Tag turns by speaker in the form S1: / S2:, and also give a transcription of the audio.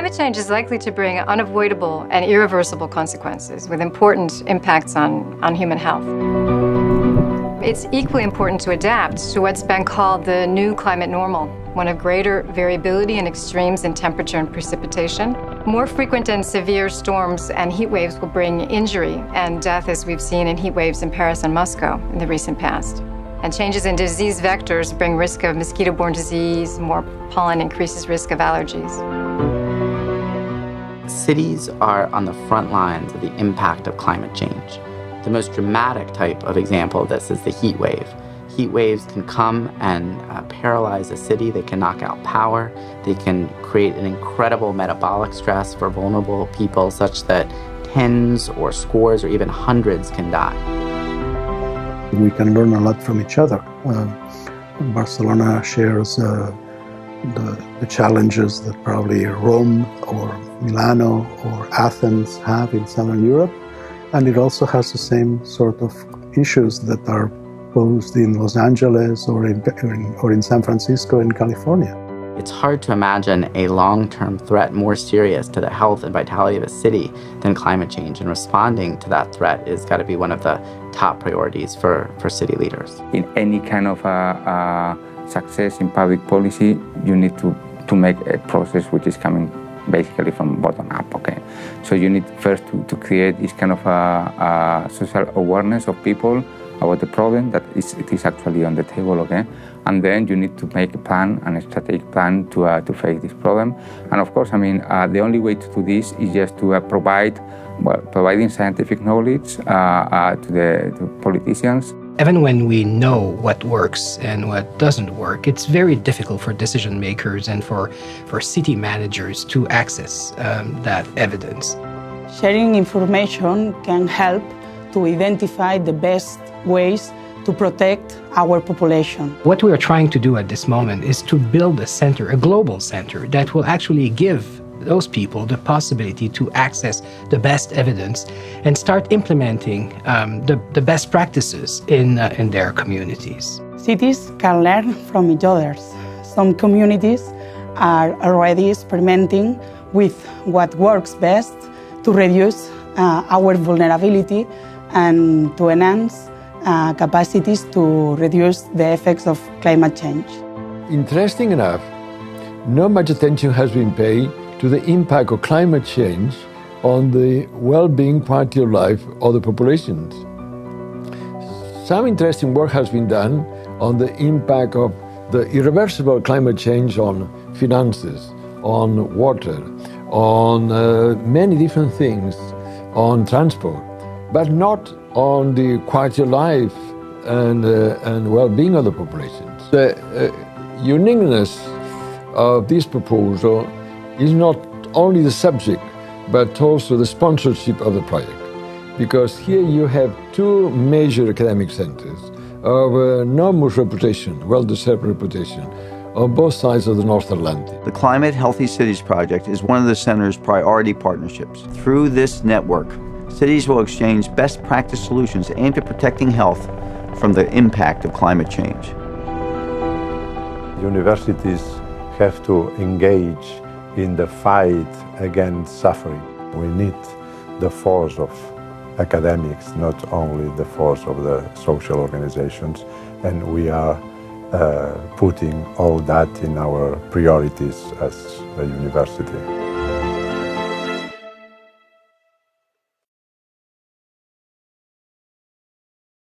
S1: Climate change is likely to bring unavoidable and irreversible consequences with important impacts on human health. It's equally important to adapt to what's been called the new climate normal, one of greater variability and extremes in temperature and precipitation. More frequent and severe storms and heat waves will bring injury and death, as we've seen in heat waves in Paris and Moscow in the recent past. And changes in disease vectors bring risk of mosquito-borne disease, more pollen increases risk of allergies.
S2: Cities are on the front lines of the impact of climate change. The most dramatic type of example of this is the heat wave. Heat waves can come and paralyze a city. They can knock out power. They can create an incredible metabolic stress for vulnerable people such that tens or scores or even hundreds can die.
S3: We can learn a lot from each other. Barcelona shares the challenges that probably Rome or Milano or Athens have in Southern Europe, and it also has the same sort of issues that are posed in Los Angeles or in San Francisco in California.
S2: It's hard to imagine a long-term threat more serious to the health and vitality of a city than climate change, and responding to that threat is got to be one of the top priorities for city leaders.
S4: In any kind of success in public policy, you need to make a process which is coming basically from bottom up, okay? So you need first to create this kind of social awareness of people about the problem that it is actually on the table, okay? And then you need to make a plan, a strategic plan to face this problem. And of course, I mean, the only way to do this is just to providing scientific knowledge to politicians.
S5: Even when we know what works and what doesn't work, it's very difficult for decision makers and for city managers to access that evidence.
S6: Sharing information can help to identify the best ways to protect our population.
S5: What we are trying to do at this moment is to build a center, a global center, that will actually give those people the possibility to access the best evidence and start implementing the best practices in their communities.
S6: Cities can learn from each other. Some communities are already experimenting with what works best to reduce our vulnerability and to enhance capacities to reduce the effects of climate change.
S7: Interesting enough, not much attention has been paid to the impact of climate change on the well-being, quality of life of the populations. Some interesting work has been done on the impact of the irreversible climate change on finances, on water, on many different things, on transport, but not on the quality of life and well-being of the populations. The uniqueness of this proposal is not only the subject, but also the sponsorship of the project. Because here you have two major academic centers of enormous reputation, well-deserved reputation, on both sides of the North Atlantic.
S8: The Climate Healthy Cities Project is one of the center's priority partnerships. Through this network, cities will exchange best practice solutions aimed at protecting health from the impact of climate change.
S9: Universities have to engage in the fight against suffering. We need the force of academics, not only the force of the social organizations, and we are putting all that in our priorities as a university.